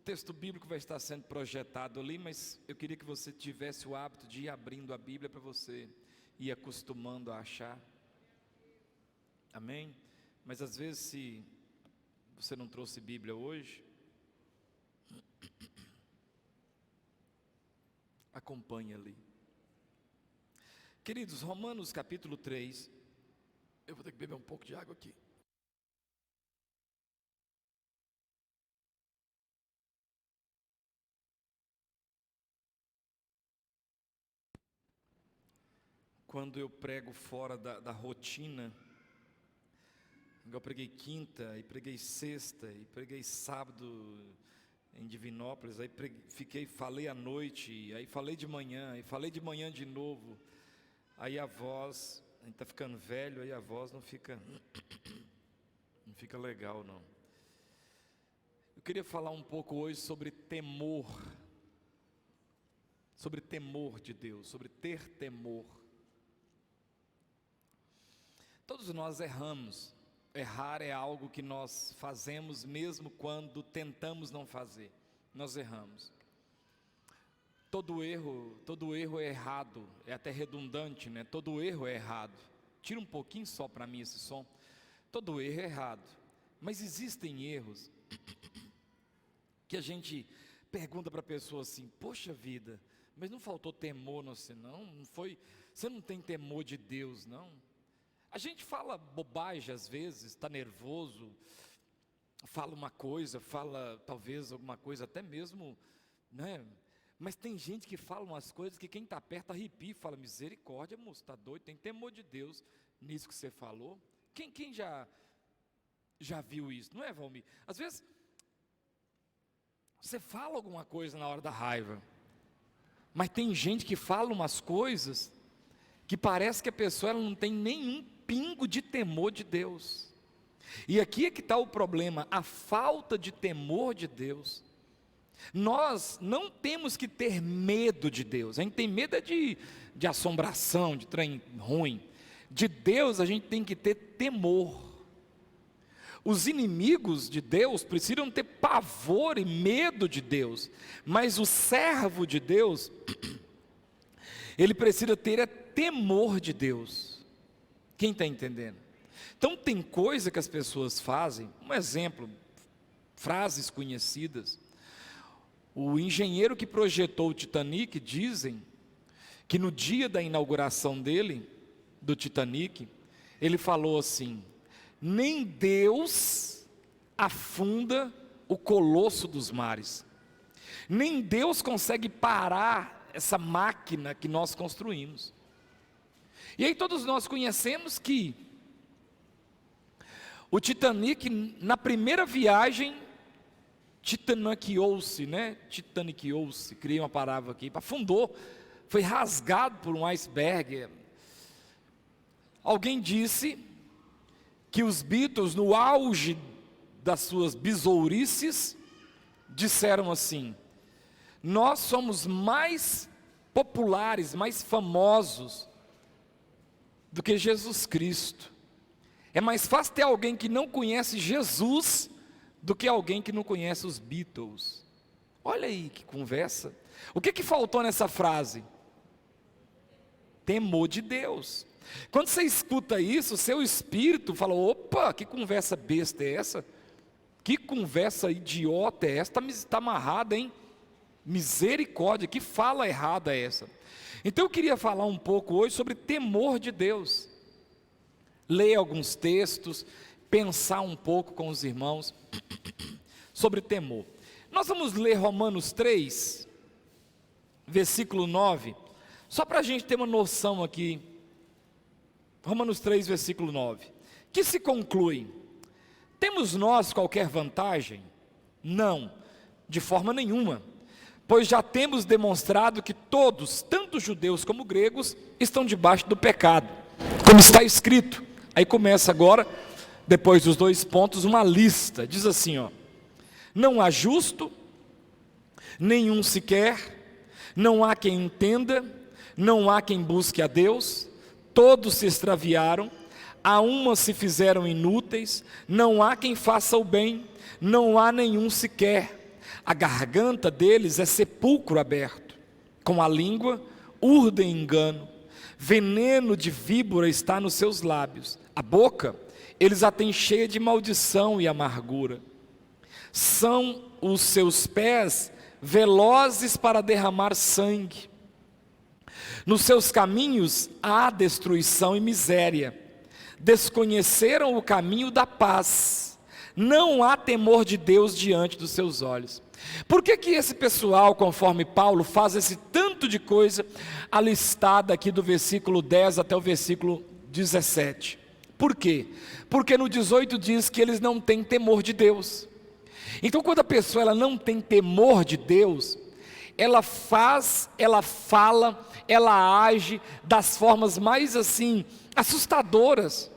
texto bíblico vai estar sendo projetado ali, mas eu queria que você tivesse o hábito de ir abrindo a Bíblia para você ir acostumando a achar. Amém? Mas às vezes, se você não trouxe Bíblia hoje, acompanhe ali. Queridos, Romanos capítulo 3, eu vou ter que beber um pouco de água aqui. Quando eu prego fora da rotina, eu preguei quinta, e preguei sexta, e preguei sábado em Divinópolis, aí falei à noite, aí falei de manhã, e falei de manhã de novo, aí a voz, a gente está ficando velho, aí a voz não fica legal não. Eu queria falar um pouco hoje sobre temor de Deus, sobre ter temor. Todos nós erramos. Errar é algo que nós fazemos mesmo quando tentamos não fazer. Nós erramos. Todo erro é errado, é até redundante, né? Todo erro é errado. Tira um pouquinho só para mim esse som. Todo erro é errado. Mas existem erros que a gente pergunta para a pessoa assim: poxa vida, mas não faltou temor no você não foi, você não tem temor de Deus não? A gente fala bobagem às vezes, está nervoso, fala uma coisa, fala talvez alguma coisa até mesmo, né? Mas tem gente que fala umas coisas que quem está perto arrepia e fala: misericórdia, moço, está doido, tem temor de Deus nisso que você falou. Quem já viu isso, não é, Valmir? Às vezes, você fala alguma coisa na hora da raiva, mas tem gente que fala umas coisas que parece que a pessoa ela não tem nenhum pingo de temor de Deus. E aqui é que está o problema, a falta de temor de Deus. Nós não temos que ter medo de Deus, a gente tem medo de assombração, de trem ruim. De Deus a gente tem que ter temor. Os inimigos de Deus precisam ter pavor e medo de Deus, mas o servo de Deus, ele precisa ter temor de Deus. Quem está entendendo? Então tem coisa que as pessoas fazem, um exemplo, frases conhecidas. O engenheiro que projetou o Titanic, dizem que no dia da inauguração dele, do Titanic, ele falou assim: nem Deus afunda o colosso dos mares, nem Deus consegue parar essa máquina que nós construímos. E aí todos nós conhecemos que o Titanic, na primeira viagem, titaniqueou-se, criei uma palavra aqui, afundou, foi rasgado por um iceberg. Alguém disse que os Beatles, no auge das suas besourices, disseram assim: nós somos mais populares, mais famosos do que Jesus Cristo. É mais fácil ter alguém que não conhece Jesus do que alguém que não conhece os Beatles. Olha aí que conversa. O que faltou nessa frase? Temor de Deus. Quando você escuta isso, o seu espírito fala: opa, que conversa besta é essa? Que conversa idiota é essa? Está amarrada, hein? Misericórdia, que fala errada é essa? Então eu queria falar um pouco hoje sobre temor de Deus. Ler alguns textos, pensar um pouco com os irmãos sobre temor. Nós vamos ler Romanos 3, versículo 9, só para a gente ter uma noção aqui. Romanos 3, versículo 9, que se conclui: temos nós qualquer vantagem? Não, de forma nenhuma, pois já temos demonstrado que todos, tanto judeus como gregos, estão debaixo do pecado, como está escrito. Aí começa agora, depois dos dois pontos, uma lista. Diz assim, não há justo, nenhum sequer, não há quem entenda, não há quem busque a Deus, todos se extraviaram, a uma se fizeram inúteis, não há quem faça o bem, não há nenhum sequer. A garganta deles é sepulcro aberto. Com a língua urdem engano. Veneno de víbora está nos seus lábios. A boca, eles a têm cheia de maldição e amargura. São os seus pés velozes para derramar sangue. Nos seus caminhos há destruição e miséria. Desconheceram o caminho da paz. Não há temor de Deus diante dos seus olhos. Por que esse pessoal, conforme Paulo, faz esse tanto de coisa alistada aqui do versículo 10 até o versículo 17? Por quê? Porque no 18 diz que eles não têm temor de Deus. Então, quando a pessoa ela não tem temor de Deus, ela faz, ela fala, ela age das formas mais assim, assustadoras.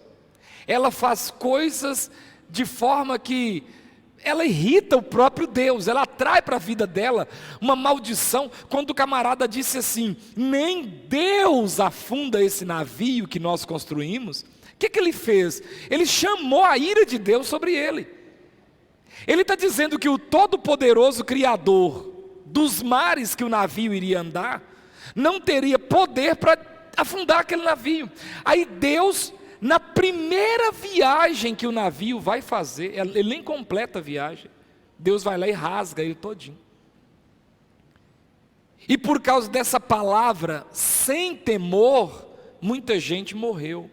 Ela faz coisas de forma que ela irrita o próprio Deus, ela atrai para a vida dela uma maldição. Quando o camarada disse assim: nem Deus afunda esse navio que nós construímos, o que ele fez? Ele chamou a ira de Deus sobre ele. Ele está dizendo que o todo-poderoso Criador dos mares que o navio iria andar, não teria poder para afundar aquele navio. Aí Deus, na primeira viagem que o navio vai fazer, ele nem completa a viagem, Deus vai lá e rasga ele todinho. E por causa dessa palavra, sem temor, muita gente morreu.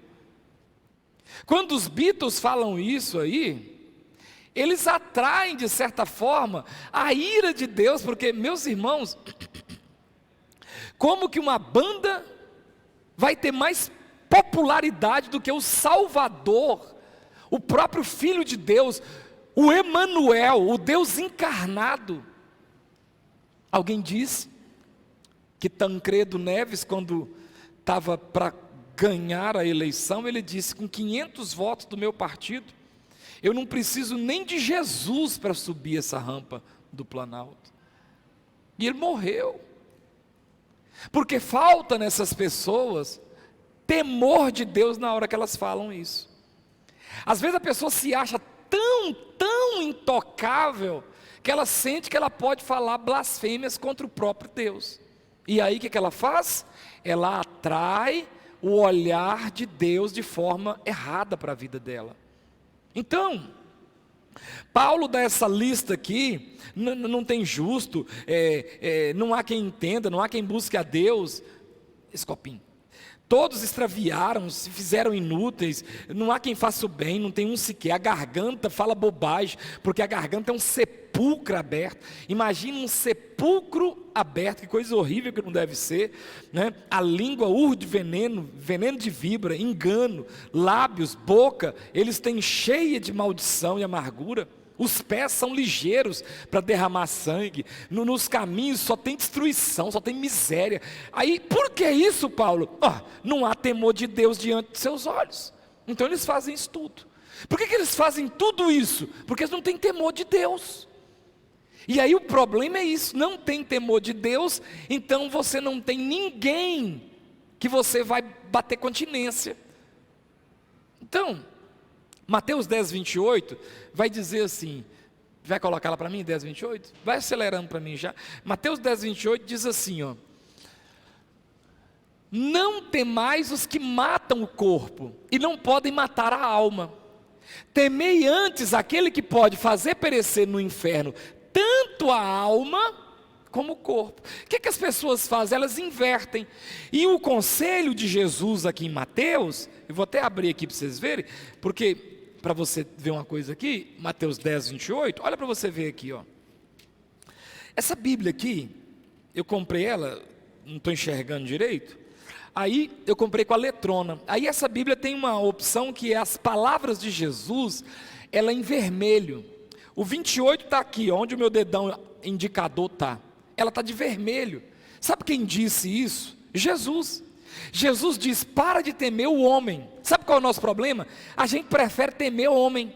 Quando os Beatles falam isso aí, eles atraem de certa forma a ira de Deus, porque, meus irmãos, como que uma banda vai ter mais popularidade do que o Salvador, o próprio Filho de Deus, o Emanuel, o Deus encarnado? Alguém disse que Tancredo Neves, quando estava para ganhar a eleição, ele disse: com 500 votos do meu partido, eu não preciso nem de Jesus para subir essa rampa do Planalto. E ele morreu. Porque falta nessas pessoas temor de Deus na hora que elas falam isso. Às vezes a pessoa se acha tão intocável, que ela sente que ela pode falar blasfêmias contra o próprio Deus. E aí o que ela faz? Ela atrai o olhar de Deus de forma errada para a vida dela. Então, Paulo dá essa lista aqui, não tem justo, não há quem entenda, não há quem busque a Deus. Esse copinho. Todos extraviaram, se fizeram inúteis, não há quem faça o bem, não tem um sequer. A garganta fala bobagem, porque a garganta é um sepulcro aberto. Imagina um sepulcro aberto, que coisa horrível que não deve ser, né? A língua urde veneno, veneno de víbora, engano, lábios, boca, eles têm cheia de maldição e amargura. Os pés são ligeiros para derramar sangue. Nos caminhos só tem destruição, só tem miséria. Aí, por que isso, Paulo? Não há temor de Deus diante de seus olhos. Então eles fazem isso tudo. Por que eles fazem tudo isso? Porque eles não têm temor de Deus. E aí o problema é isso: não tem temor de Deus, então você não tem ninguém que você vai bater continência. Então, Mateus 10, 28, vai dizer assim, vai colocar ela para mim, 10, 28? Vai acelerando para mim já. Mateus 10, 28 diz assim, ó: não temais os que matam o corpo, e não podem matar a alma. Temei antes aquele que pode fazer perecer no inferno, tanto a alma como o corpo. O que as pessoas fazem? Elas invertem. E o conselho de Jesus aqui em Mateus, eu vou até abrir aqui para vocês verem, porque, para você ver uma coisa aqui, Mateus 10, 28, olha para você ver aqui, ó. Essa Bíblia aqui, eu comprei ela, não estou enxergando direito, aí eu comprei com a letrona. Aí essa Bíblia tem uma opção que é as palavras de Jesus, ela é em vermelho. O 28 está aqui, onde o meu dedão indicador está. Ela está de vermelho. Sabe quem disse isso? Jesus. Jesus diz: para de temer o homem. Sabe qual é o nosso problema? A gente prefere temer o homem.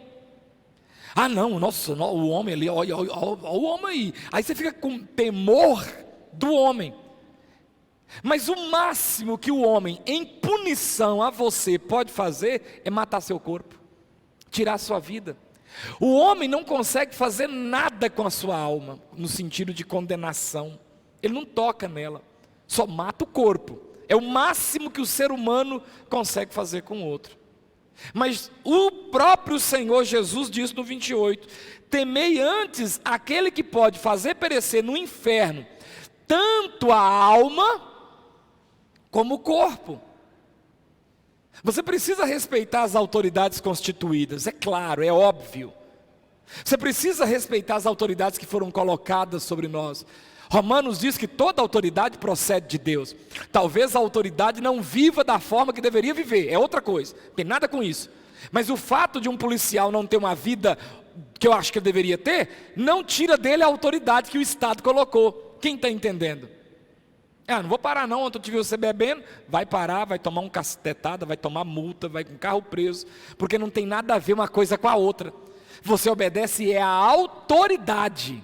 Não, nossa, o homem ali, olha o homem aí. Aí você fica com temor do homem. Mas o máximo que o homem, em punição a você, pode fazer é matar seu corpo, tirar sua vida. O homem não consegue fazer nada com a sua alma, no sentido de condenação. Ele não toca nela, só mata o corpo. É o máximo que o ser humano consegue fazer com o outro. Mas o próprio Senhor Jesus diz no 28, temei antes aquele que pode fazer perecer no inferno, tanto a alma como o corpo. Você precisa respeitar as autoridades constituídas, é claro, é óbvio. Você precisa respeitar as autoridades que foram colocadas sobre nós. Romanos diz que toda autoridade procede de Deus. Talvez a autoridade não viva da forma que deveria viver, é outra coisa, não tem nada com isso. Mas o fato de um policial não ter uma vida que eu acho que ele deveria ter, não tira dele a autoridade que o Estado colocou. Quem está entendendo? Não vou parar não, ontem eu te vi você bebendo. Vai parar, vai tomar um cacetada, vai tomar multa, vai com o carro preso, porque não tem nada a ver uma coisa com a outra. Você obedece à autoridade.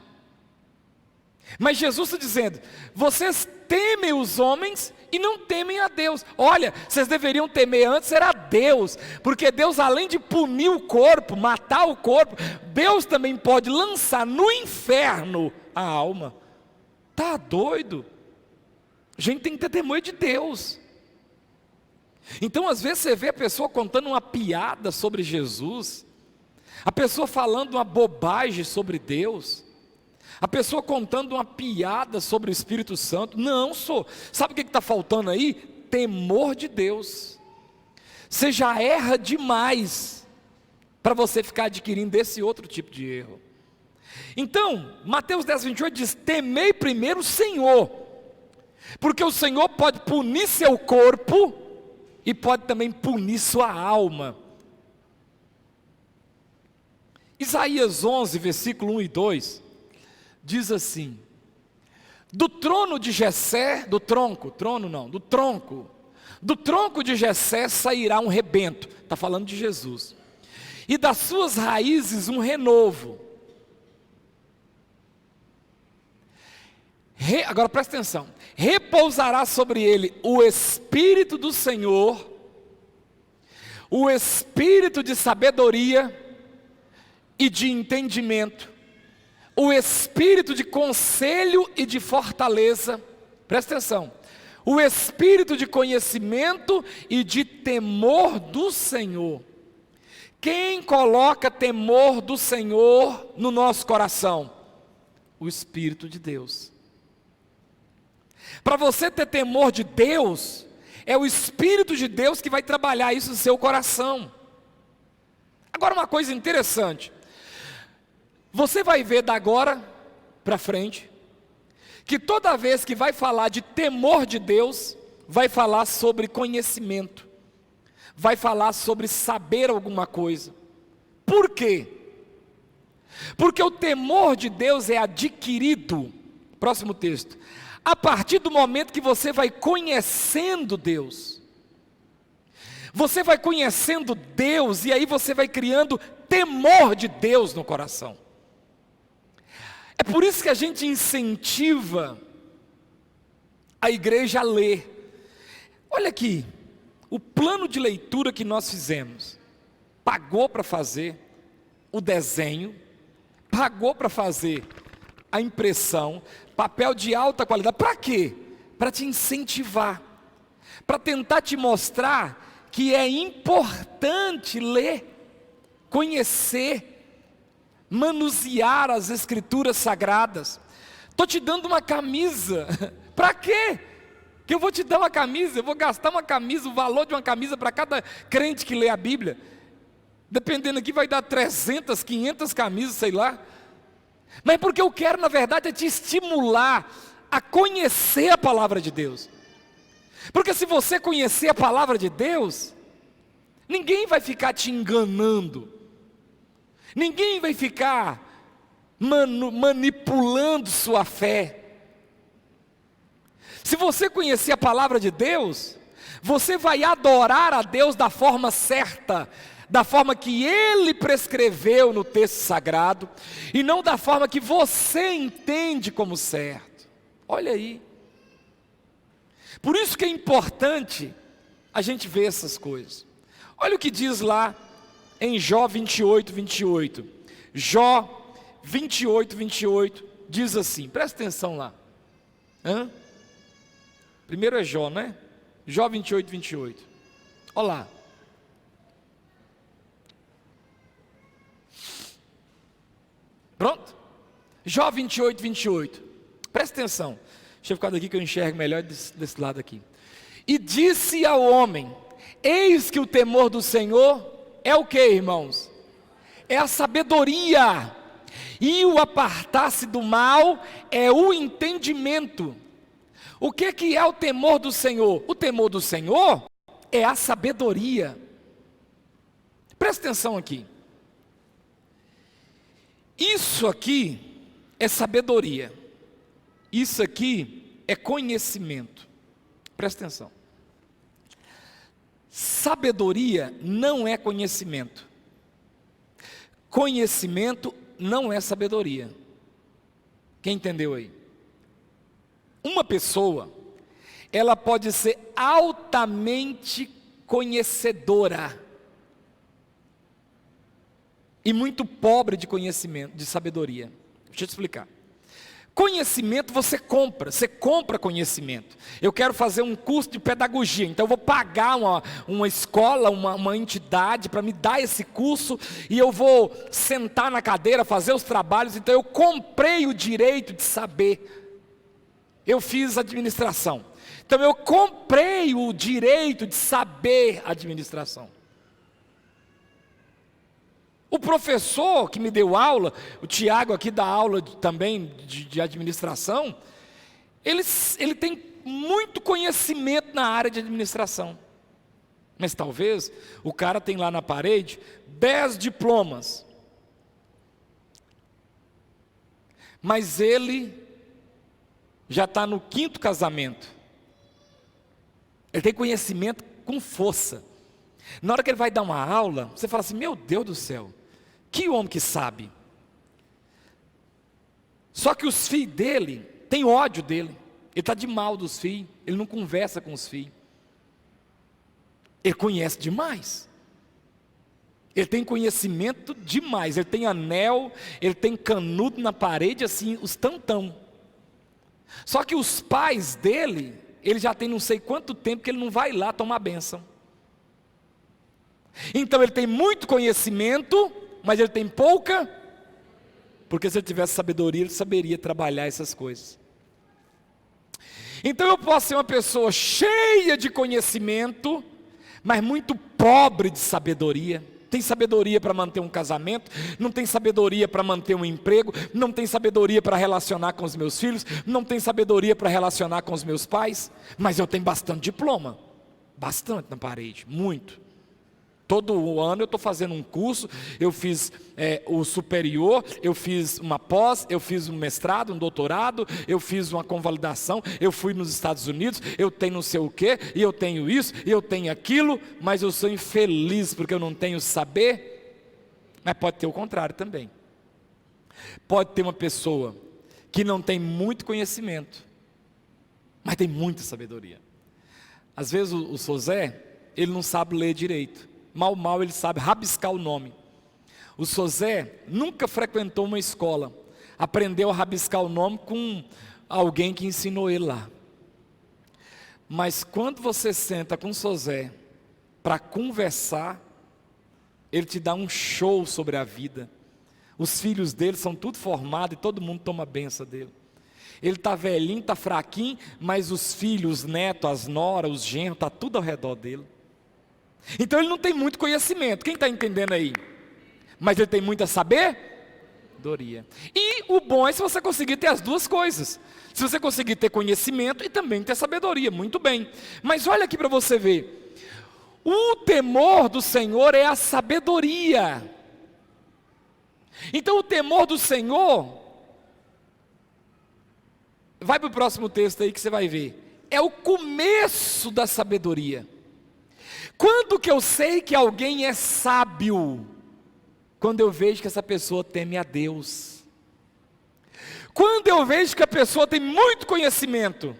Mas Jesus está dizendo, vocês temem os homens e não temem a Deus. Olha, vocês deveriam temer antes era a Deus, porque Deus, além de punir o corpo, matar o corpo, Deus também pode lançar no inferno a alma. Tá doido? A gente tem que ter temor de Deus. Então às vezes você vê a pessoa contando uma piada sobre Jesus, a pessoa falando uma bobagem sobre Deus, a pessoa contando uma piada sobre o Espírito Santo. Não, sabe o que está faltando aí? Temor de Deus. Você já erra demais para você ficar adquirindo esse outro tipo de erro. Então, Mateus 10, 28 diz, temei primeiro o Senhor, porque o Senhor pode punir seu corpo e pode também punir sua alma. Isaías 11, versículo 1 e 2, diz assim, do trono de Jessé, do tronco de Jessé sairá um rebento, está falando de Jesus, e das suas raízes um renovo. Agora presta atenção, repousará sobre ele o Espírito do Senhor, o Espírito de sabedoria e de entendimento, o Espírito de conselho e de fortaleza, presta atenção, o Espírito de conhecimento e de temor do Senhor. Quem coloca temor do Senhor no nosso coração? O Espírito de Deus. Para você ter temor de Deus, é o Espírito de Deus que vai trabalhar isso no seu coração. Agora uma coisa interessante, você vai ver da agora para frente, que toda vez que vai falar de temor de Deus, vai falar sobre conhecimento, vai falar sobre saber alguma coisa. Por quê? Porque o temor de Deus é adquirido, próximo texto, a partir do momento que você vai conhecendo Deus. Você vai conhecendo Deus e aí você vai criando temor de Deus no coração. É por isso que a gente incentiva a igreja a ler. Olha aqui, o plano de leitura que nós fizemos, pagou para fazer o desenho, pagou para fazer a impressão, papel de alta qualidade. Para quê? Para te incentivar, para tentar te mostrar que é importante ler, conhecer, manusear as escrituras sagradas. Estou te dando uma camisa, para quê? Que eu vou te dar uma camisa, eu vou gastar uma camisa, o valor de uma camisa para cada crente que lê a Bíblia, dependendo aqui vai dar 300, 500 camisas, sei lá, mas porque eu quero na verdade é te estimular a conhecer a palavra de Deus, porque se você conhecer a palavra de Deus, ninguém vai ficar te enganando, ninguém vai ficar manipulando sua fé. Se você conhecer a palavra de Deus, você vai adorar a Deus da forma certa, da forma que Ele prescreveu no texto sagrado, e não da forma que você entende como certo. Olha aí. Por isso que é importante a gente ver essas coisas. Olha o que diz lá em Jó 28, 28. Jó 28, 28, diz assim, presta atenção lá. Primeiro é Jó, né? Jó 28, 28. Olha lá. Pronto? Jó 28, 28. Presta atenção. Deixa eu ficar daqui que eu enxergo melhor desse lado aqui. E disse ao homem: eis que o temor do Senhor é o que, irmãos? É a sabedoria. E o apartar-se do mal é o entendimento. O que é o temor do Senhor? O temor do Senhor é a sabedoria. Presta atenção aqui. Isso aqui é sabedoria. Isso aqui é conhecimento. Presta atenção. Sabedoria não é conhecimento. Conhecimento não é sabedoria. Quem entendeu aí? Uma pessoa, ela pode ser altamente conhecedora e muito pobre de conhecimento, de sabedoria. Deixa eu te explicar. Conhecimento você compra conhecimento. Eu quero fazer um curso de pedagogia, então eu vou pagar uma escola, uma entidade para me dar esse curso, e eu vou sentar na cadeira, fazer os trabalhos, então eu comprei o direito de saber. Eu fiz administração, então eu comprei o direito de saber administração. O professor que me deu aula, o Tiago aqui dá aula também de administração, ele tem muito conhecimento na área de administração. Mas talvez o cara tem lá na parede 10 diplomas. Mas ele já está no 5º casamento. Ele tem conhecimento com força. Na hora que ele vai dar uma aula, você fala assim: meu Deus do céu, que homem que sabe. Só que os filhos dele têm ódio dele. Ele está de mal dos filhos. Ele não conversa com os filhos. Ele conhece demais. Ele tem conhecimento demais. Ele tem anel, ele tem canudo na parede, assim, os tantão. Só que os pais dele, ele já tem não sei quanto tempo que ele não vai lá tomar bênção. Então ele tem muito conhecimento, mas ele tem pouca, porque se ele tivesse sabedoria, ele saberia trabalhar essas coisas. Então eu posso ser uma pessoa cheia de conhecimento, mas muito pobre de sabedoria. Tem sabedoria para manter um casamento, não tem sabedoria para manter um emprego, não tem sabedoria para relacionar com os meus filhos, não tem sabedoria para relacionar com os meus pais, mas eu tenho bastante diploma, bastante na parede, muito. Todo ano eu estou fazendo um curso, eu fiz o superior, eu fiz uma pós, eu fiz um mestrado, um doutorado, eu fiz uma convalidação, eu fui nos Estados Unidos, eu tenho não sei o quê, e eu tenho isso, e eu tenho aquilo, mas eu sou infeliz porque eu não tenho saber. Mas pode ter o contrário também. Pode ter uma pessoa que não tem muito conhecimento, mas tem muita sabedoria. Às vezes o Sozé, ele não sabe ler direito. Mal ele sabe rabiscar o nome. O Sozé nunca frequentou uma escola, aprendeu a rabiscar o nome com alguém que ensinou ele lá. Mas quando você senta com o Sozé para conversar, ele te dá um show sobre a vida. Os filhos dele são tudo formados e todo mundo toma benção dele. Ele está velhinho, está fraquinho, mas os filhos, os netos, as noras, os genros, está tudo ao redor dele. Então ele não tem muito conhecimento, quem está entendendo aí? Mas ele tem muita sabedoria. E o bom é se você conseguir ter as duas coisas. Se você conseguir ter conhecimento e também ter sabedoria, muito bem. Mas olha aqui para você ver. O temor do Senhor é a sabedoria. Então o temor do Senhor, vai para o próximo texto aí que você vai ver, é o começo da sabedoria. Quando que eu sei que alguém é sábio? Quando eu vejo que essa pessoa teme a Deus. Quando eu vejo que a pessoa tem muito conhecimento,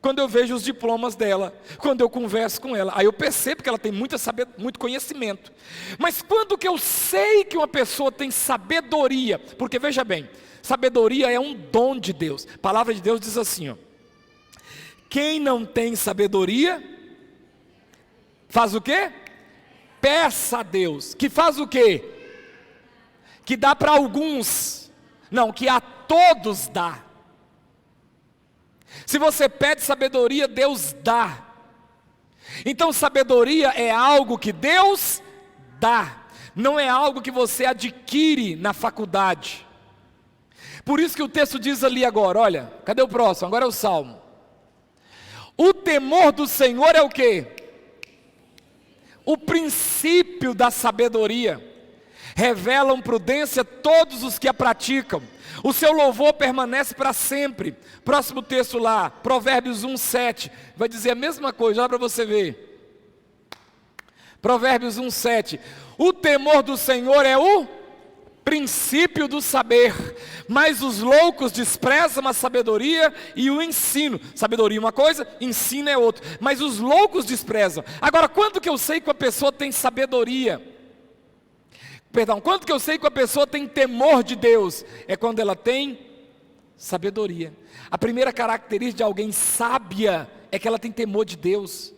quando eu vejo os diplomas dela, quando eu converso com ela. Aí eu percebo que ela tem muito conhecimento. Mas quando que eu sei que uma pessoa tem sabedoria? Porque veja bem, sabedoria é um dom de Deus. A palavra de Deus diz assim, ó: quem não tem sabedoria, faz o quê? Peça a Deus. Que faz o quê? Que dá para alguns. Não, que a todos dá. Se você pede sabedoria, Deus dá. Então sabedoria é algo que Deus dá, não é algo que você adquire na faculdade. Por isso que o texto diz ali agora, olha, cadê o próximo? Agora é o Salmo. O temor do Senhor é o quê? O princípio da sabedoria. Revelam prudência todos os que a praticam. O seu louvor permanece para sempre. Próximo texto lá, Provérbios 1:7, vai dizer a mesma coisa, olha para você ver. Provérbios 1:7. O temor do Senhor é o princípio do saber, mas os loucos desprezam a sabedoria e o ensino. Sabedoria é uma coisa, ensino é outra, mas os loucos desprezam. Agora, quando que eu sei que a pessoa tem sabedoria? Quando que eu sei que a pessoa tem temor de Deus? É quando ela tem sabedoria. A primeira característica de alguém sábia é que ela tem temor de Deus.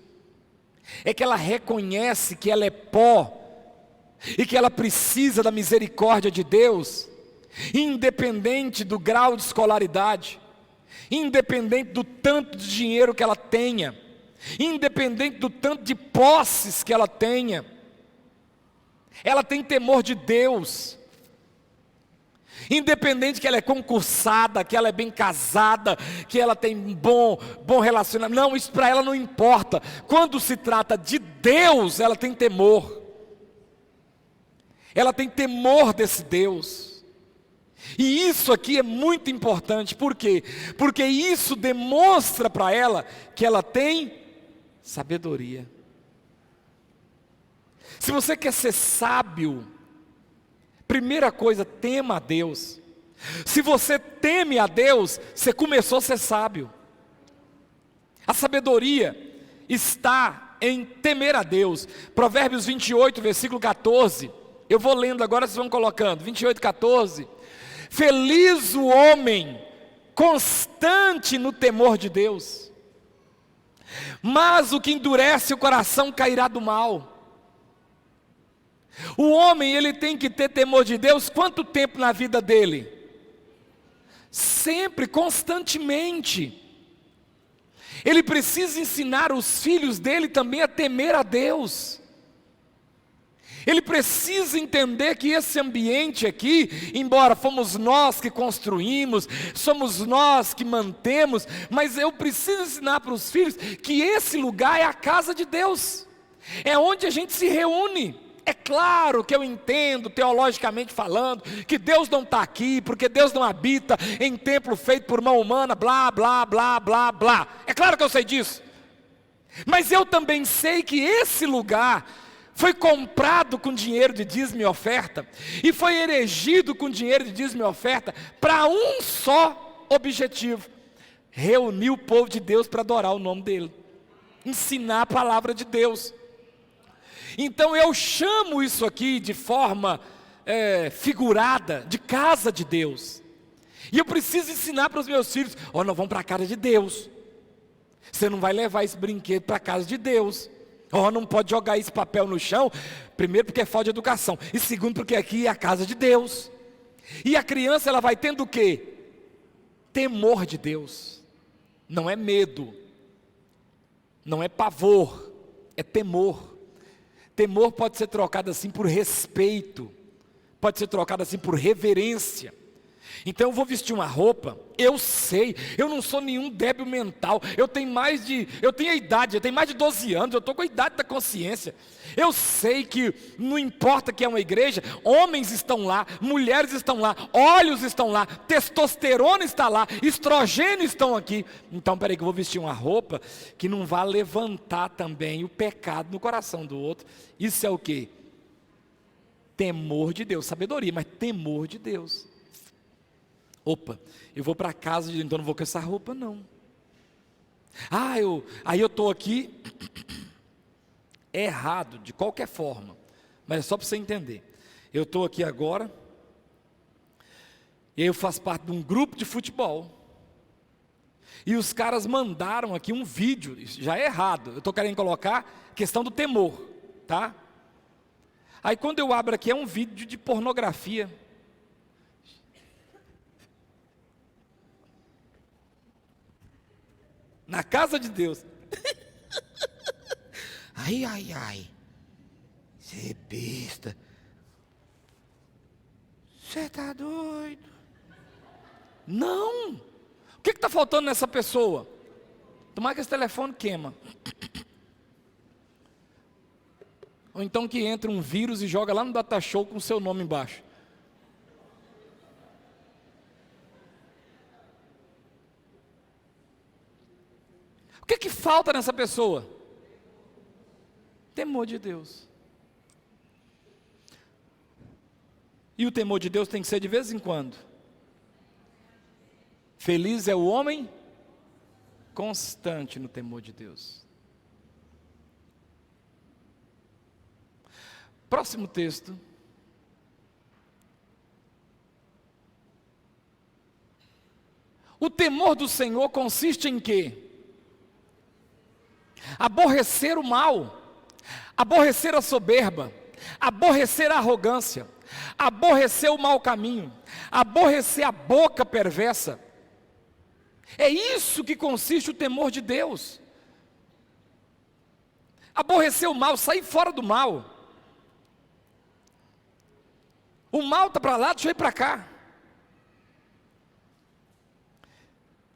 É que ela reconhece que ela é pó e que ela precisa da misericórdia de Deus, independente do grau de escolaridade, independente do tanto de dinheiro que ela tenha, independente do tanto de posses que ela tenha. Ela tem temor de Deus, independente que ela é concursada, que ela é bem casada, que ela tem bom relacionamento. Não, isso para ela não importa. Quando se trata de Deus, ela tem temor. Ela tem temor desse Deus. E isso aqui é muito importante. Por quê? Porque isso demonstra para ela que ela tem sabedoria. Se você quer ser sábio, primeira coisa, tema a Deus. Se você teme a Deus, você começou a ser sábio. A sabedoria está em temer a Deus. Provérbios 28, versículo 14. Eu vou lendo agora, vocês vão colocando. 28, 14. Feliz o homem constante no temor de Deus, mas o que endurece o coração cairá do mal. O homem, ele tem que ter temor de Deus, quanto tempo na vida dele? Sempre, constantemente. Ele precisa ensinar os filhos dele também a temer a Deus. Ele precisa entender que esse ambiente aqui, embora fomos nós que construímos, somos nós que mantemos, mas eu preciso ensinar para os filhos que esse lugar é a casa de Deus, é onde a gente se reúne. É claro que eu entendo, teologicamente falando, que Deus não está aqui, porque Deus não habita em templo feito por mão humana, blá, blá, blá, blá, blá. É claro que eu sei disso. Mas eu também sei que esse lugar foi comprado com dinheiro de dízimo e oferta, e foi erigido com dinheiro de dízimo e oferta, para um só objetivo: reunir o povo de Deus para adorar o nome dEle, ensinar a palavra de Deus. Então eu chamo isso aqui de forma figurada, de casa de Deus. E eu preciso ensinar para os meus filhos: nós vamos para a casa de Deus. Você não vai levar esse brinquedo para a casa de Deus. Não pode jogar esse papel no chão. Primeiro porque é falta de educação, e segundo porque aqui é a casa de Deus. E a criança, ela vai tendo o quê? Temor de Deus. Não é medo, não é pavor, é temor. Temor pode ser trocado assim por respeito, pode ser trocado assim por reverência. Então eu vou vestir uma roupa, eu sei, eu não sou nenhum débil mental, eu tenho mais de 12 anos, eu estou com a idade da consciência. Eu sei que não importa que é uma igreja, homens estão lá, mulheres estão lá, óleos estão lá, testosterona está lá, estrogênio estão aqui. Então peraí que eu vou vestir uma roupa que não vai levantar também o pecado no coração do outro. Isso é o quê? Temor de Deus, sabedoria, mas temor de Deus. Eu vou para casa, então não vou com essa roupa não. Aí eu estou aqui, é errado de qualquer forma, mas é só para você entender. Eu estou aqui agora, e aí eu faço parte de um grupo de futebol, e os caras mandaram aqui um vídeo, isso já é errado, eu estou querendo colocar questão do temor, tá? Aí quando eu abro aqui é um vídeo de pornografia. Na casa de Deus. Ai, você é besta. Você está doido? Não. O que está faltando nessa pessoa? Tomara que esse telefone queima. Ou então que entra um vírus e joga lá no data show com o seu nome embaixo. O que falta nessa pessoa? Temor de Deus. E o temor de Deus tem que ser de vez em quando. Feliz é o homem constante no temor de Deus. Próximo texto. O temor do Senhor consiste em quê? Aborrecer o mal, aborrecer a soberba, aborrecer a arrogância, aborrecer o mau caminho, aborrecer a boca perversa. É isso que consiste o temor de Deus. Aborrecer o mal, sair fora do mal. O mal está para lá, deixa eu ir para cá.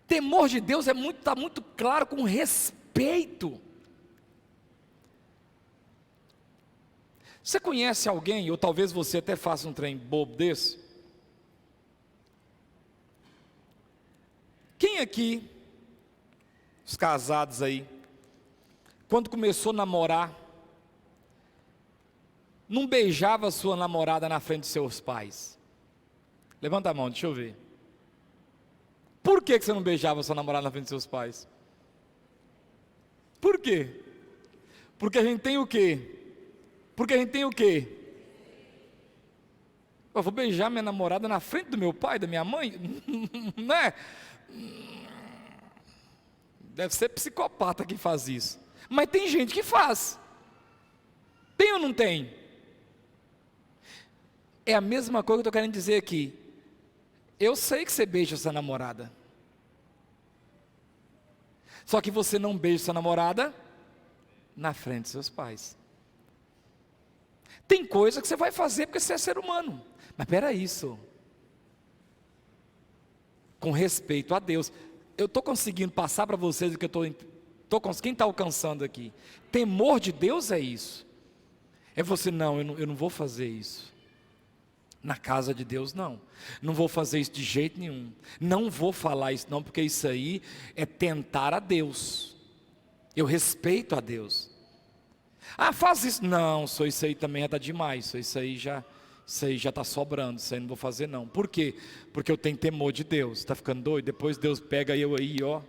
Temor de Deus está muito claro, com respeito. Você conhece alguém, ou talvez você até faça um trem bobo desse? Quem aqui, os casados aí, quando começou a namorar, não beijava a sua namorada na frente dos seus pais? Levanta a mão, deixa eu ver. Por que você não beijava a sua namorada na frente dos seus pais? Por quê? Porque a gente tem o quê? Eu vou beijar minha namorada na frente do meu pai, da minha mãe? Né? Deve ser psicopata que faz isso. Mas tem gente que faz. Tem ou não tem? É a mesma coisa que eu estou querendo dizer aqui. Eu sei que você beija sua namorada. Só que você não beija sua namorada na frente dos seus pais. Tem coisa que você vai fazer porque você é ser humano. Mas espera isso. Com respeito a Deus. Eu estou conseguindo passar para vocês o que eu estou conseguindo. Quem está alcançando aqui? Temor de Deus é isso. É você, não, eu não vou fazer isso. Na casa de Deus não. Não vou fazer isso de jeito nenhum. Não vou falar isso não, porque isso aí é tentar a Deus. Eu respeito a Deus. Faz isso. Não, isso aí também já está demais. Isso aí já está sobrando. Isso aí não vou fazer não. Por quê? Porque eu tenho temor de Deus. Está ficando doido? Depois Deus pega eu aí, ó.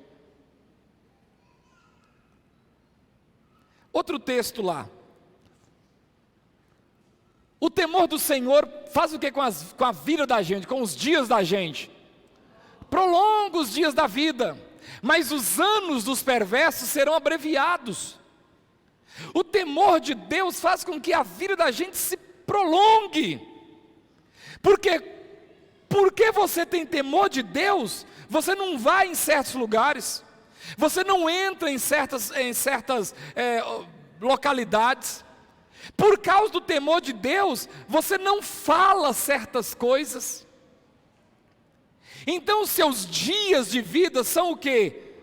Outro texto lá. O temor do Senhor faz o que com a vida da gente, com os dias da gente? Prolonga os dias da vida, mas os anos dos perversos serão abreviados. O temor de Deus faz com que a vida da gente se prolongue. Porque você tem temor de Deus, você não vai em certos lugares, você não entra em certas localidades. Por causa do temor de Deus, você não fala certas coisas. Então os seus dias de vida são o quê?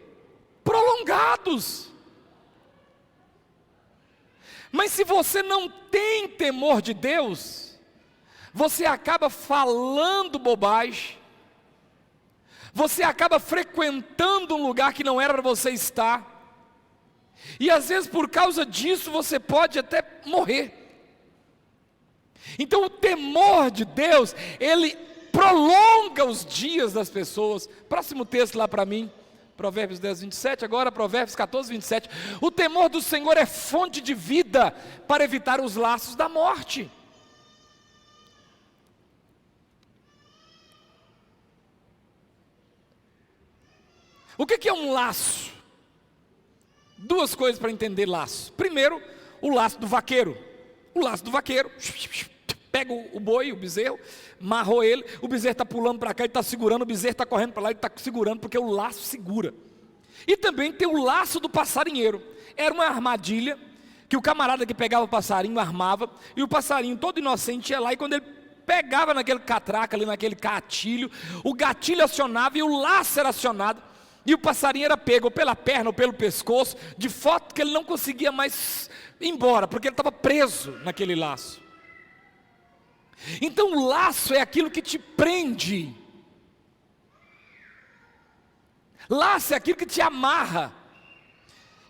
Prolongados. Mas se você não tem temor de Deus, você acaba falando bobagem, você acaba frequentando um lugar que não era para você estar, e às vezes por causa disso você pode até morrer. Então o temor de Deus, ele prolonga os dias das pessoas. Próximo texto lá para mim, Provérbios 10, 27, agora Provérbios 14, 27. O temor do Senhor é fonte de vida para evitar os laços da morte. O que é um laço? Duas coisas para entender laço. Primeiro, o laço do vaqueiro. O laço do vaqueiro, pega o boi, o bezerro, amarrou ele, o bezerro está pulando para cá, ele está segurando, o bezerro está correndo para lá, ele está segurando, porque o laço segura. E também tem o laço do passarinheiro. Era uma armadilha que o camarada que pegava o passarinho armava, e o passarinho todo inocente ia lá, e quando ele pegava naquele catraca ali, naquele gatilho, o gatilho acionava e o laço era acionado, e o passarinho era pego ou pela perna ou pelo pescoço, de forma que ele não conseguia mais ir embora, porque ele estava preso naquele laço. Então o laço é aquilo que te prende. Laço é aquilo que te amarra.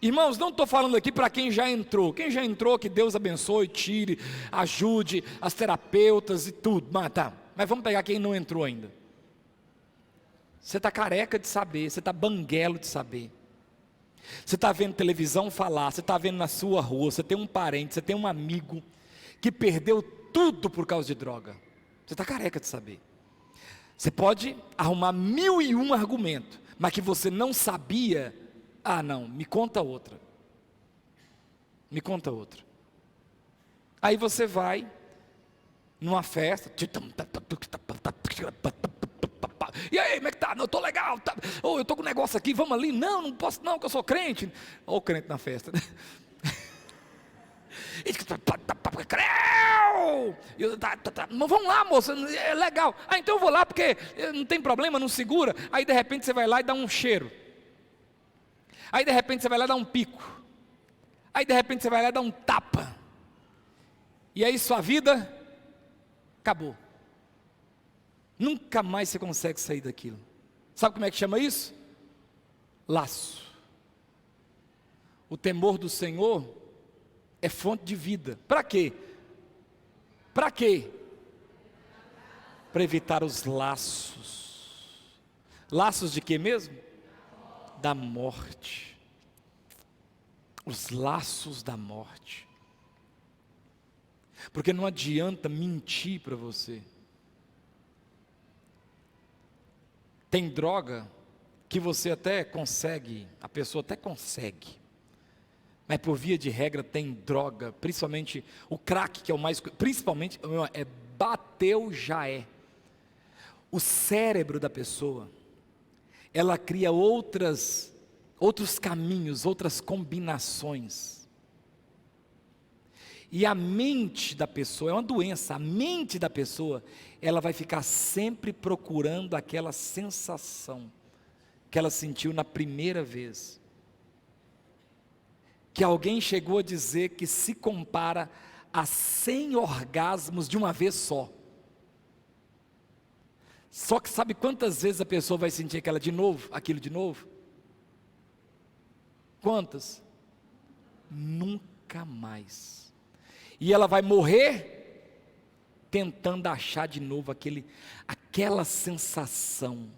Irmãos, não estou falando aqui para quem já entrou. Quem já entrou, que Deus abençoe, tire, ajude as terapeutas e tudo. Mas vamos pegar quem não entrou ainda. Você está careca de saber, você está banguelo de saber. Você está vendo televisão falar, você está vendo na sua rua, você tem um parente, você tem um amigo que perdeu tudo por causa de droga. Você está careca de saber. Você pode arrumar 1001 argumentos, mas que você não sabia, não, me conta outra. Me conta outra. Aí você vai numa festa, e aí, como é que tá? Não, eu estou legal, eu estou com um negócio aqui, vamos ali, não posso não, que eu sou crente. Olha o crente na festa, né? Vamos lá, moça, é legal. Então eu vou lá porque não tem problema, não segura. Aí de repente você vai lá e dá um cheiro. Aí de repente você vai lá e dá um pico. Aí de repente você vai lá e dá um tapa. E aí sua vida acabou. Nunca mais você consegue sair daquilo. Sabe como é que chama isso? Laço. O temor do Senhor é fonte de vida. Para quê? Para quê? Para evitar os laços. Laços de quê mesmo? Da morte. Os laços da morte. Porque não adianta mentir para você. Tem droga que você até consegue, a pessoa até consegue. Mas por via de regra tem droga, principalmente o crack, que é o mais, principalmente, bateu já é. O cérebro da pessoa, ela cria outros caminhos, outras combinações. E a mente da pessoa, é uma doença, a mente da pessoa, ela vai ficar sempre procurando aquela sensação que ela sentiu na primeira vez. Que alguém chegou a dizer que se compara a 100 orgasmos de uma vez só. Só que sabe quantas vezes a pessoa vai sentir aquilo de novo? Quantas? Nunca mais. E ela vai morrer tentando achar de novo aquela sensação.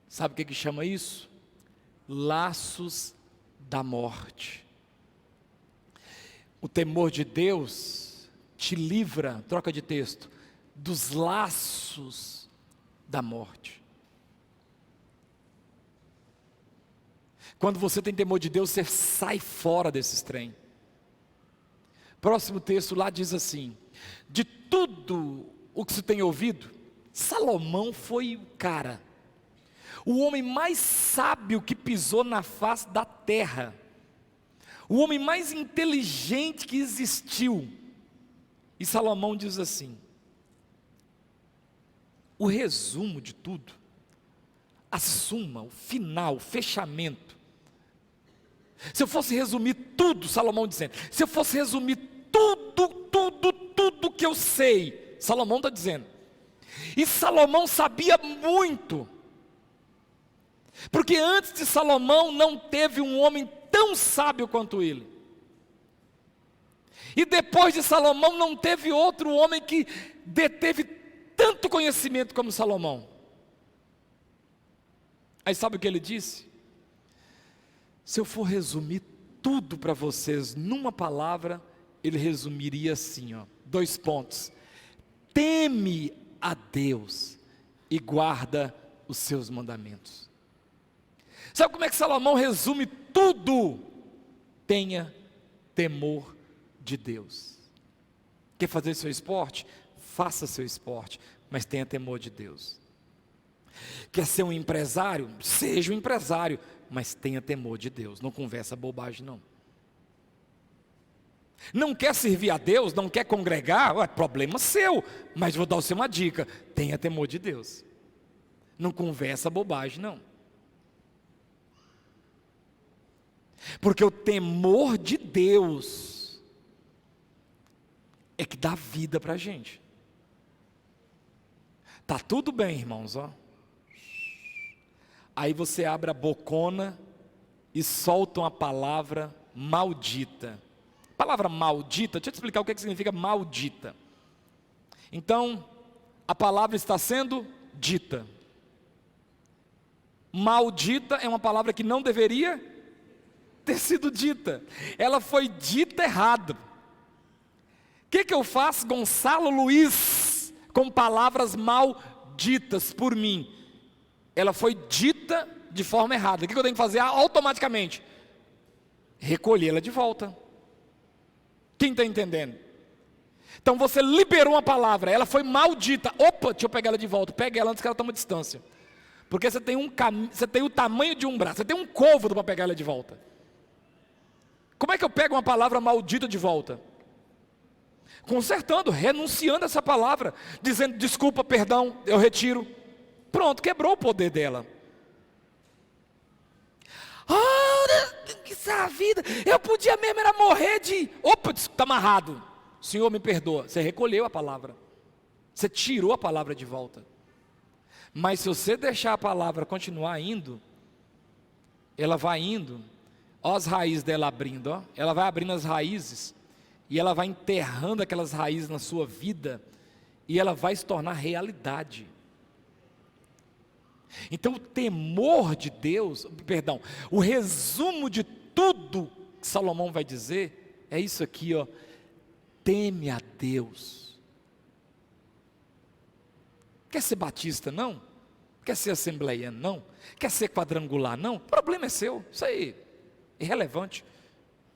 Sabe o que chama isso? Laços da morte. O temor de Deus te livra, troca de texto, dos laços da morte. Quando você tem temor de Deus, você sai fora desses trem. Próximo texto lá diz assim: de tudo o que se tem ouvido, Salomão foi o cara, o homem mais sábio que pisou na face da terra, o homem mais inteligente que existiu. E Salomão diz assim: o resumo de tudo, a suma, o final, o fechamento. Se eu fosse resumir tudo, Salomão dizendo, se eu fosse resumir tudo que eu sei, Salomão está dizendo, e Salomão sabia muito, porque antes de Salomão não teve um homem tão sábio quanto ele, e depois de Salomão não teve outro homem que deteve tanto conhecimento como Salomão. Aí sabe o que ele disse? Se eu for resumir tudo para vocês numa palavra, ele resumiria assim, ó, 2 pontos: teme a Deus e guarda os seus mandamentos. Sabe como é que Salomão resume tudo? Tenha temor de Deus. Quer fazer seu esporte? Faça seu esporte, mas tenha temor de Deus. Quer ser um empresário? Seja um empresário, mas tenha temor de Deus. Não conversa bobagem não. Não quer servir a Deus, não quer congregar? É problema seu, mas vou dar você uma dica: tenha temor de Deus. Não conversa bobagem não. Porque o temor de Deus é que dá vida para a gente. Tá tudo bem, irmãos, ó. Aí você abre a bocona e solta uma palavra maldita. Palavra maldita, deixa eu te explicar o que significa maldita. Então, a palavra está sendo dita. Maldita é uma palavra que não deveria ter sido dita. Ela foi dita errado. O que eu faço, Gonçalo Luiz, com palavras malditas por mim? Ela foi dita de forma errada. O que eu tenho que fazer automaticamente? Recolhê-la de volta. Quem está entendendo? Então você liberou uma palavra, ela foi maldita. Opa, deixa eu pegar ela de volta. Pega ela antes que ela tome distância. Porque você tem o tamanho de um braço, você tem um côvado para pegar ela de volta. Como é que eu pego uma palavra maldita de volta? Consertando, renunciando essa palavra, dizendo desculpa, perdão, eu retiro. Pronto, quebrou o poder dela. Que essa vida, eu podia mesmo era morrer de... Opa, está amarrado. Senhor, me perdoa. Você recolheu a palavra. Você tirou a palavra de volta. Mas se você deixar a palavra continuar indo, ela vai indo, ó as raízes dela abrindo, ó. Ela vai abrindo as raízes, e ela vai enterrando aquelas raízes na sua vida, e ela vai se tornar realidade. Então o temor de Deus, perdão, o resumo de tudo que Salomão vai dizer, é isso aqui, ó: teme a Deus. Quer ser batista não? Quer ser assembleiano não? Quer ser quadrangular não? O problema é seu, isso aí é irrelevante.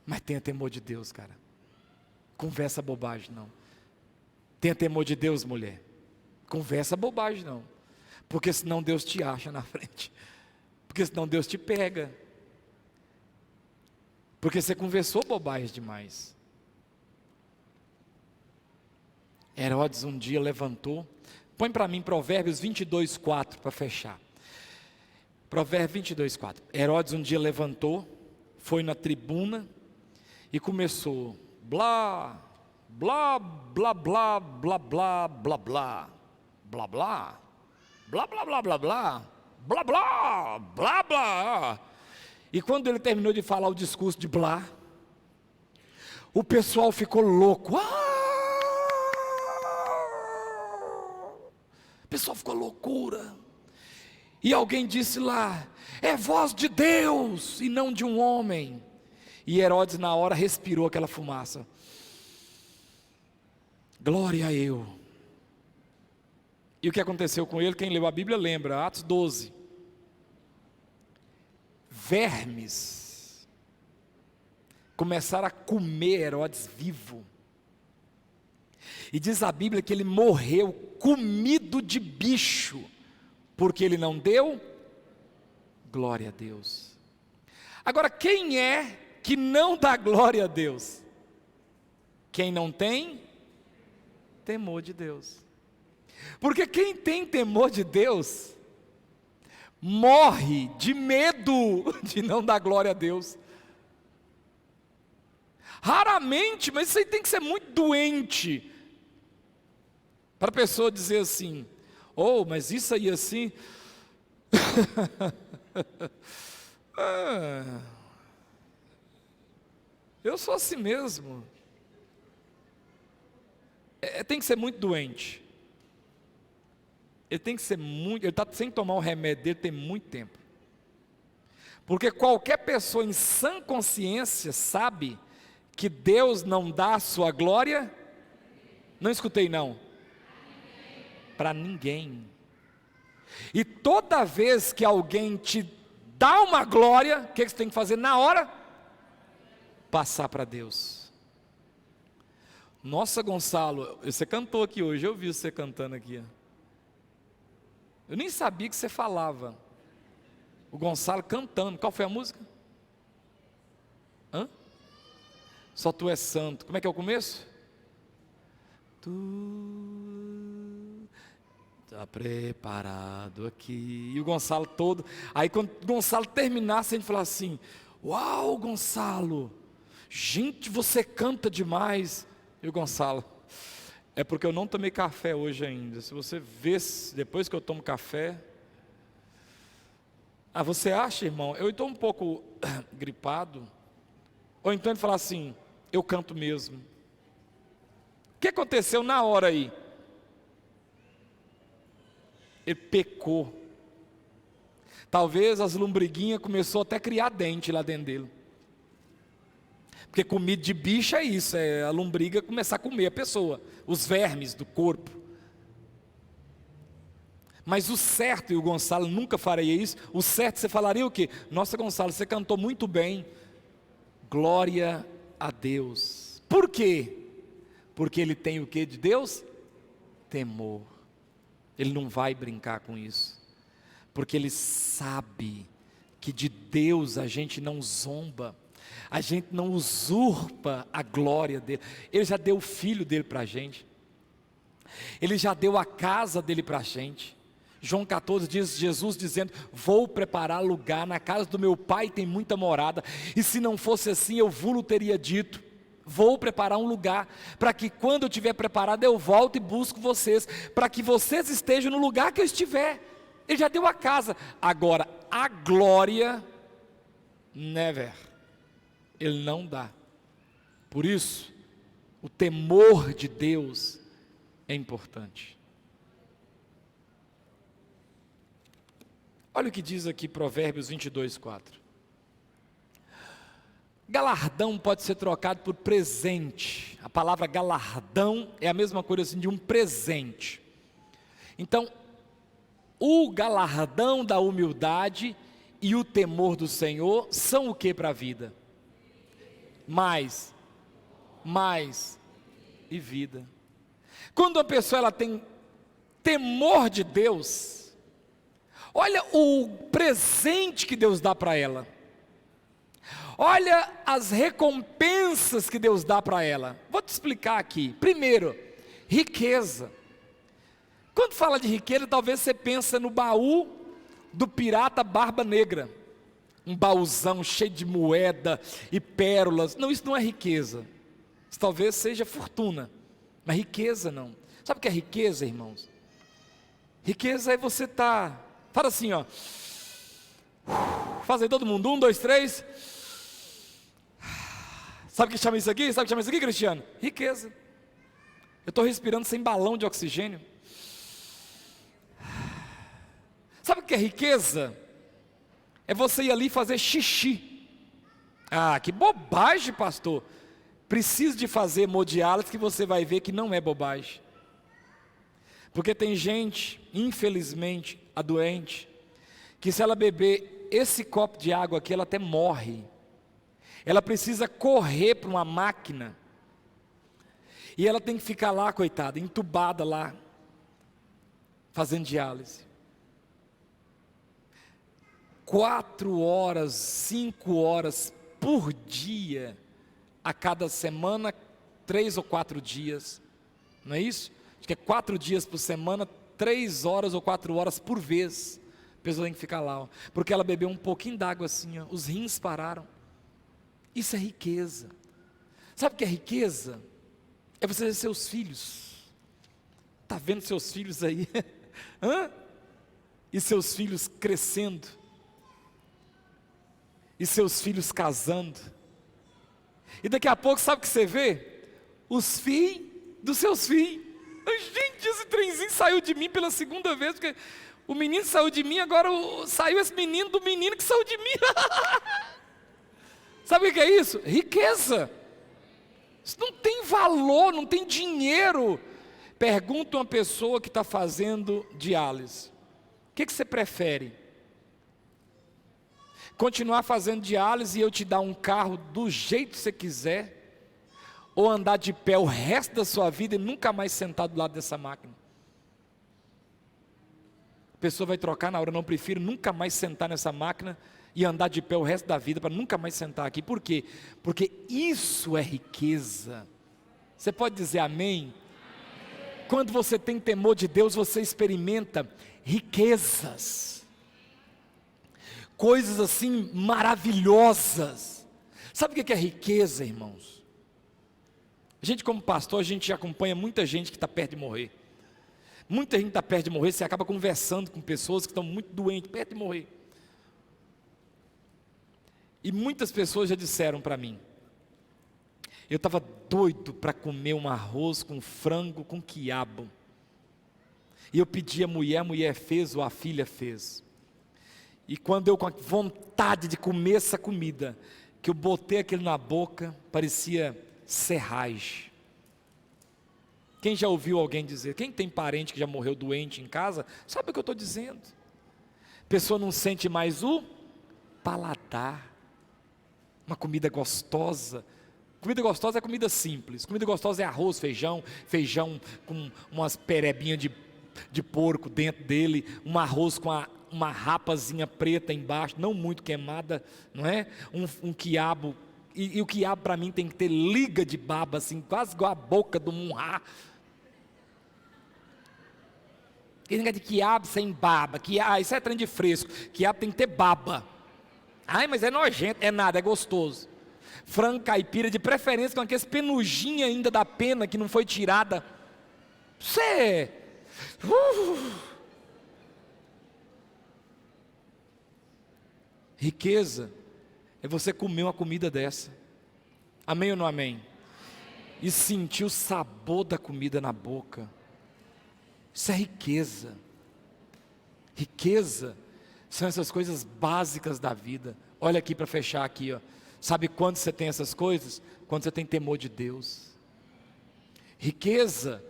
Mas tenha temor de Deus, cara. Conversa bobagem não. Tenha temor de Deus, mulher. Conversa bobagem não. Porque senão Deus te acha na frente. Porque senão Deus te pega. Porque você conversou bobagem demais. Herodes um dia levantou. Põe para mim Provérbios 22:4 para fechar. Provérbios 22:4. Herodes um dia levantou, foi na tribuna e começou: blá, blá, blá, blá, blá, blá, blá, blá, blá, blá. Blá, blá, blá, blá, blá, blá, blá, blá, blá. E quando ele terminou de falar o discurso de blá, o pessoal ficou louco. O pessoal ficou loucura. E alguém disse lá: é voz de Deus e não de um homem. E Herodes na hora respirou aquela fumaça. Glória a eu. E o que aconteceu com ele, quem leu a Bíblia lembra, Atos 12. Vermes começaram a comer Herodes vivo. E diz a Bíblia que ele morreu comido de bicho, porque ele não deu glória a Deus. Agora, quem é que não dá glória a Deus? Quem não tem temor de Deus. Porque quem tem temor de Deus morre de medo de não dar glória a Deus. Raramente, mas isso aí tem que ser muito doente para a pessoa dizer assim: oh, mas isso aí assim eu sou assim mesmo. Tem que ser muito doente. ele tem que ser muito, ele está sem tomar o remédio dele tem muito tempo. Porque qualquer pessoa em sã consciência sabe que Deus não dá a sua glória, não escutei não, para ninguém. E toda vez que alguém te dá uma glória, o que você tem que fazer na hora? Passar para Deus. Nossa, Gonçalo, você cantou aqui hoje, eu vi você cantando aqui. Eu nem sabia que você falava. O Gonçalo cantando, qual foi a música? Só tu és santo. Como é que é o começo? Tu está preparado aqui. E o Gonçalo todo. Aí quando o Gonçalo terminasse, a gente falava assim: uau, Gonçalo, gente, você canta demais. E o Gonçalo: é porque eu não tomei café hoje ainda. Se você vê, depois que eu tomo café. Ah, você acha, irmão? Eu estou um pouco gripado. Ou então ele fala assim: eu canto mesmo. O que aconteceu na hora aí? Ele pecou. Talvez as lombriguinhas começou até a criar dente lá dentro dele. Porque comida de bicho é isso, é a lombriga começar a comer a pessoa, os vermes do corpo. Mas o certo, e o Gonçalo nunca faria isso, o certo você falaria o quê? Nossa, Gonçalo, você cantou muito bem. Glória a Deus. Por quê? Porque ele tem o que de Deus? Temor. Ele não vai brincar com isso. Porque ele sabe que de Deus a gente não zomba. A gente não usurpa a glória dele. Ele já deu o filho dele para a gente. Ele já deu a casa dele para a gente. João 14 diz, Jesus dizendo: vou preparar lugar, na casa do meu pai tem muita morada, e se não fosse assim eu vou-lhe teria dito, vou preparar um lugar, para que quando eu estiver preparado eu volto e busco vocês, para que vocês estejam no lugar que eu estiver. Ele já deu a casa, agora a glória, never, ele não dá. Por isso, o temor de Deus é importante. Olha o que diz aqui Provérbios 22, 4. Galardão pode ser trocado por presente. A palavra galardão é a mesma coisa assim de um presente. Então, o galardão da humildade e o temor do Senhor são o que para a vida? Mais e vida. Quando a pessoa ela tem temor de Deus, olha o presente que Deus dá para ela. Olha as recompensas que Deus dá para ela. Vou te explicar aqui. Primeiro, riqueza. Quando fala de riqueza, talvez você pense no baú do pirata Barba Negra. Um baúzão cheio de moeda e pérolas. Não, isso não é riqueza. Isso talvez seja fortuna. Mas riqueza não. Sabe o que é riqueza, irmãos? Riqueza é você estar... Fala assim, ó. Faz aí todo mundo. 1, 2, 3. Sabe o que chama isso aqui? Sabe o que chama isso aqui, Cristiano? Riqueza. Eu estou respirando sem balão de oxigênio. Sabe o que é riqueza? É você ir ali fazer xixi. Ah, que bobagem, pastor. Preciso de fazer hemodiálise que você vai ver que não é bobagem. Porque tem gente, infelizmente, a doente, que se ela beber esse copo de água aqui, ela até morre. Ela precisa correr para uma máquina, e ela tem que ficar lá, coitada, entubada lá, fazendo diálise. 4 horas, 5 horas por dia, a cada semana, 3 ou 4 dias, não é isso? Acho que é 4 dias por semana, 3 horas ou 4 horas por vez, a pessoa tem que ficar lá, ó, porque ela bebeu um pouquinho d'água assim, ó, os rins pararam. Isso é riqueza. Sabe o que é riqueza? É você ver seus filhos. Está vendo seus filhos aí? Hã? E seus filhos crescendo. E seus filhos casando. E daqui a pouco, sabe o que você vê? Os filhos dos seus filhos. Gente, esse trenzinho saiu de mim pela segunda vez, porque o menino saiu de mim, agora saiu esse menino do menino que saiu de mim. Sabe o que é isso? Riqueza. Isso não tem valor, não tem dinheiro. Pergunta uma pessoa que está fazendo diálise: o que você prefere? Continuar fazendo diálise e eu te dar um carro do jeito que você quiser? Ou andar de pé o resto da sua vida e nunca mais sentar do lado dessa máquina? A pessoa vai trocar na hora: não, prefiro nunca mais sentar nessa máquina e andar de pé o resto da vida para nunca mais sentar aqui. Por quê? Porque isso é riqueza. Você pode dizer amém? Quando você tem temor de Deus, você experimenta riquezas, coisas assim maravilhosas. Sabe o que é riqueza, irmãos? A gente, como pastor, a gente acompanha muita gente que está perto de morrer. Muita gente está perto de morrer. Você acaba conversando com pessoas que estão muito doentes, perto de morrer. E muitas pessoas já disseram para mim: eu estava doido para comer um arroz com frango com quiabo. E eu pedi à mulher, a mulher fez, ou a filha fez. E quando eu, com a vontade de comer essa comida, que eu botei aquilo na boca, parecia serragem. Quem já ouviu alguém dizer? Quem tem parente que já morreu doente em casa, sabe o que eu estou dizendo? A pessoa não sente mais o paladar. Uma comida gostosa. Comida gostosa é comida simples. Comida gostosa é arroz, feijão com umas perebinhas de porco dentro dele, um arroz com uma rapazinha preta embaixo, não muito queimada, não é? Um quiabo, e o quiabo para mim tem que ter liga de baba, assim, quase igual a boca do munhá. Tem negócio de quiabo sem baba, isso é trem de fresco, quiabo tem que ter baba. Ai, mas é nojento, é nada, é gostoso. Frango caipira, de preferência com aqueles penugинhos ainda da pena que não foi tirada. Você... Riqueza é você comer uma comida dessa. Amém ou não amém? E sentir o sabor da comida na boca. Isso é riqueza. Riqueza são essas coisas básicas da vida. Olha aqui para fechar aqui, ó. Sabe quando você tem essas coisas? Quando você tem temor de Deus. Riqueza,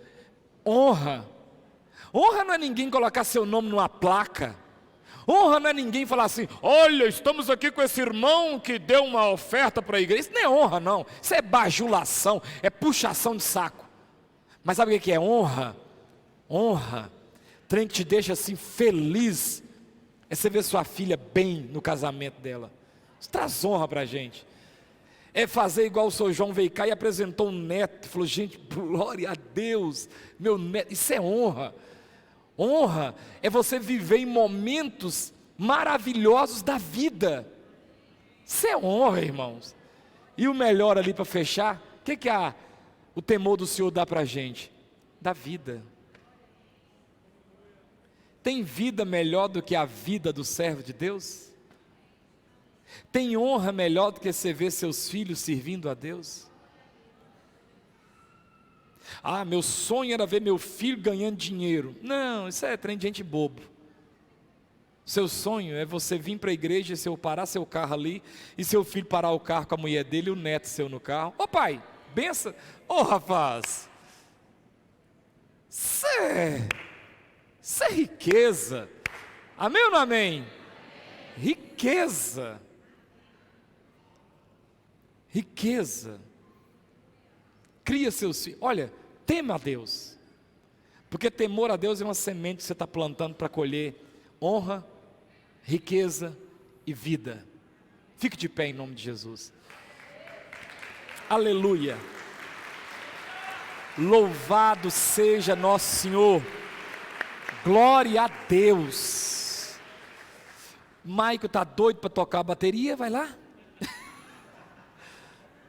honra. Honra não é ninguém colocar seu nome numa placa. Honra não é ninguém falar assim: olha, estamos aqui com esse irmão que deu uma oferta para a igreja. Isso não é honra, não. Isso é bajulação, é puxação de saco. Mas sabe o que é honra? Honra, trem que te deixa assim feliz, é você ver sua filha bem no casamento dela. Isso traz honra para a gente. É fazer igual o seu João veio cá e apresentou um neto, falou: gente, glória a Deus, meu neto. Isso é honra. Honra é você viver em momentos maravilhosos da vida. Isso é honra, irmãos. E o melhor ali para fechar, o que o temor do Senhor dá para a gente? Da vida. Tem vida melhor do que a vida do servo de Deus? Tem honra melhor do que você ver seus filhos servindo a Deus? Ah, meu sonho era ver meu filho ganhando dinheiro. Não, isso é trem de gente bobo. Seu sonho é você vir para a igreja e seu parar seu carro ali, e seu filho parar o carro com a mulher dele e o neto seu no carro. Ô pai, benção. Ô rapaz, isso é riqueza. Amém ou não amém? Riqueza. Riqueza. Cria seus filhos. Olha, tema a Deus. Porque temor a Deus é uma semente que você está plantando para colher honra, riqueza e vida. Fique de pé em nome de Jesus. Aleluia. Louvado seja nosso Senhor. Glória a Deus. Maico está doido para tocar a bateria, vai lá.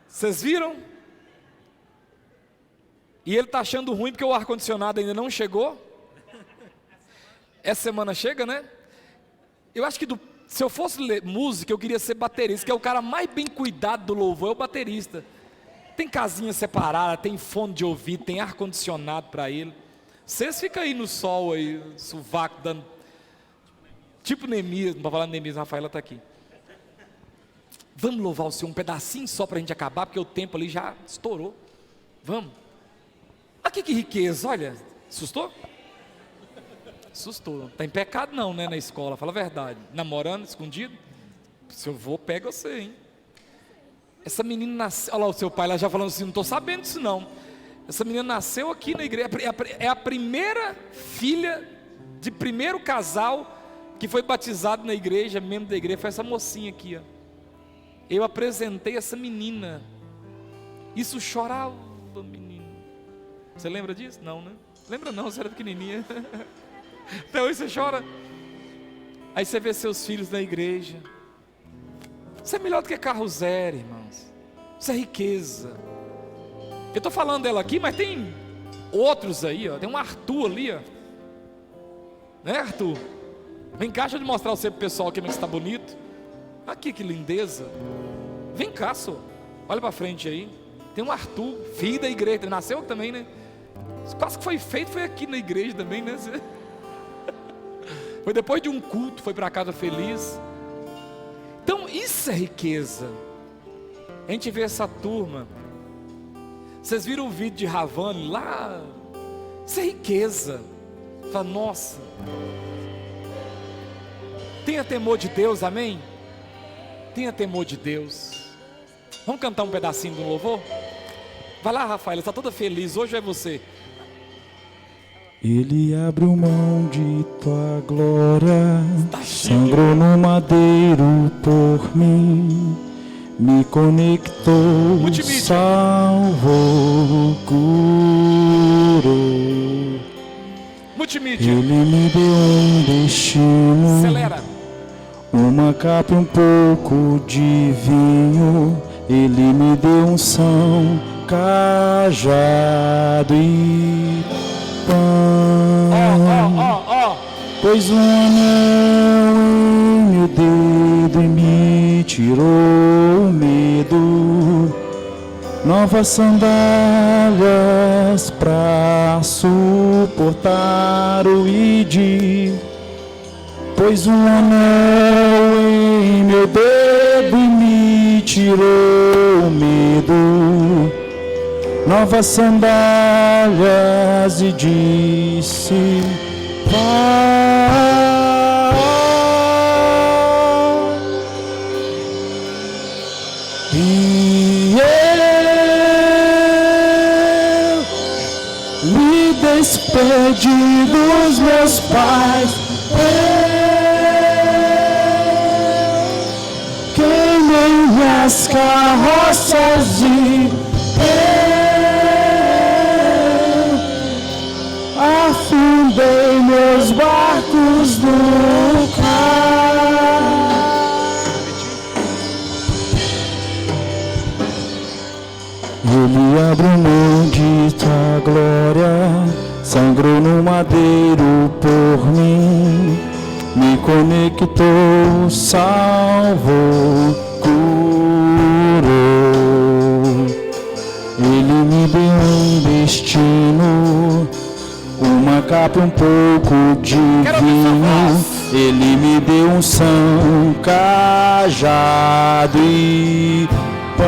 Vocês viram? E ele está achando ruim porque o ar-condicionado ainda não chegou. Essa semana chega, né? Eu acho que se eu fosse ler música, eu queria ser baterista, que é o cara mais bem cuidado do louvor, é o baterista. Tem casinha separada, tem fone de ouvido, tem ar-condicionado para ele. Vocês ficam aí no sol, aí, sovaco, dando... Tipo Neemias, não vou falar Neemias, a Rafaela está aqui. Vamos louvar o Senhor um pedacinho só para a gente acabar, porque o tempo ali já estourou. Vamos. Aqui que riqueza, olha. Assustou? Assustou. Está em pecado não, né, na escola, fala a verdade. Namorando, escondido? Se eu vou, pega você, hein. Essa menina nasceu, olha lá o seu pai lá já falando assim, não estou sabendo disso não. Essa menina nasceu aqui na igreja, é a primeira filha de primeiro casal que foi batizado na igreja, membro da igreja, foi essa mocinha aqui, ó. Eu apresentei essa menina, isso chorava, menino. Você lembra disso? Não, né? Lembra não, você era pequenininha. Até hoje você chora. Aí você vê seus filhos na igreja. Isso é melhor do que carro zero, irmãos. Isso é riqueza. Eu estou falando dela aqui, mas tem outros aí, ó. Tem um Arthur ali, ó. Né, Arthur? Vem cá, deixa eu te mostrar você pro pessoal aqui, como está bonito. Aqui, que lindeza. Vem cá, senhor. Olha para frente aí. Tem um Arthur, filho da igreja. Ele nasceu também, né? Quase que foi feito, foi aqui na igreja também, né? Foi depois de um culto, foi para casa feliz. Então isso é riqueza. A gente vê essa turma. Vocês viram o vídeo de Ravani lá? Isso é riqueza. Fala, nossa. Tenha temor de Deus, amém? Tenha temor de Deus. Vamos cantar um pedacinho do louvor? Vai lá, Rafael, está toda feliz, hoje é você. Ele abriu mão de tua glória, sangrou no madeiro por mim, me conectou, Multimídia. salvou, curou. Multimídia. Ele me deu um destino, Acelera. uma capa e um pouco de vinho. Ele me deu unção, cajado e pão. Ó. Pôs um anel em meu dedo e me tirou o medo. Novas sandálias pra suportar o id. Pôs um anel em meu dedo e me tirou o medo. Novas sandálias e disse: vai. E eu me despedi dos meus pais. Queimei minhas carroças e afundei meus barcos no cais. Ele abriu mão de tua glória, sangrou no madeiro por mim, me conectou, salvou, curou. Ele me deu um destino, uma capa e um pouco de vinho. Ele me deu unção, cajado e pão.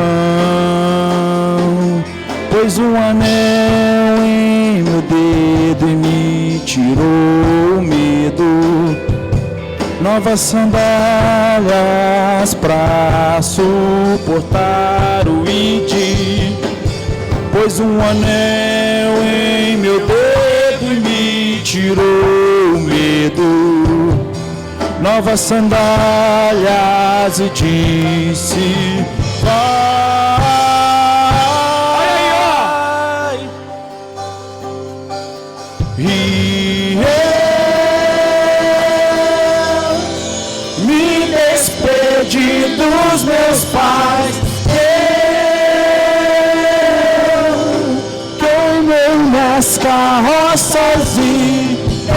Pôs um anel em meu dedo e me tirou o medo. Novas sandálias pra suportar o id. Pôs um anel em meu dedo e me tirou o medo. Novas sandálias e disse: vai. E eu me despedi dos meus pais. Eu queimei nas carroças e eu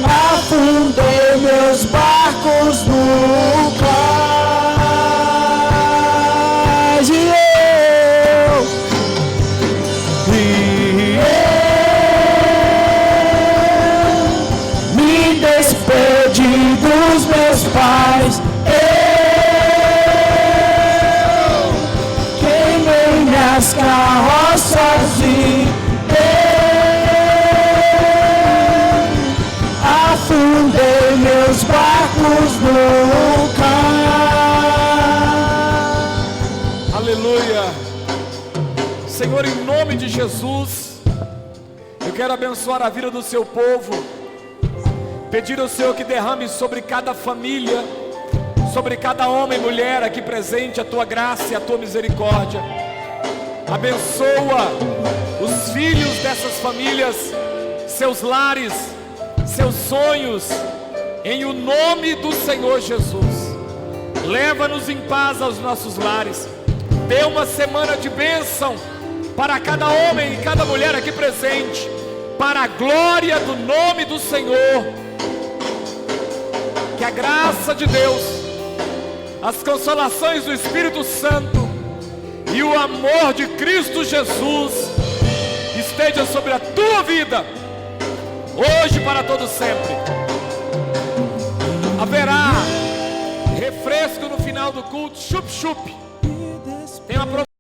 afundei meus barcos no cais. E dos meus pais. Eu queimei minhas carroças e afundei meus barcos no mar. Aleluia. Senhor, em nome de Jesus, eu quero abençoar a vida do seu povo, pedir ao Senhor que derrame sobre cada família, sobre cada homem e mulher aqui presente, a tua graça e a tua misericórdia. Abençoa os filhos dessas famílias, seus lares, seus sonhos, em o nome do Senhor Jesus. Leva-nos em paz aos nossos lares. Dê uma semana de bênção para cada homem e cada mulher aqui presente, para a glória do nome do Senhor. Que a graça de Deus, as consolações do Espírito Santo e o amor de Cristo Jesus esteja sobre a tua vida, hoje e para todo sempre. Haverá refresco no final do culto, chup chup.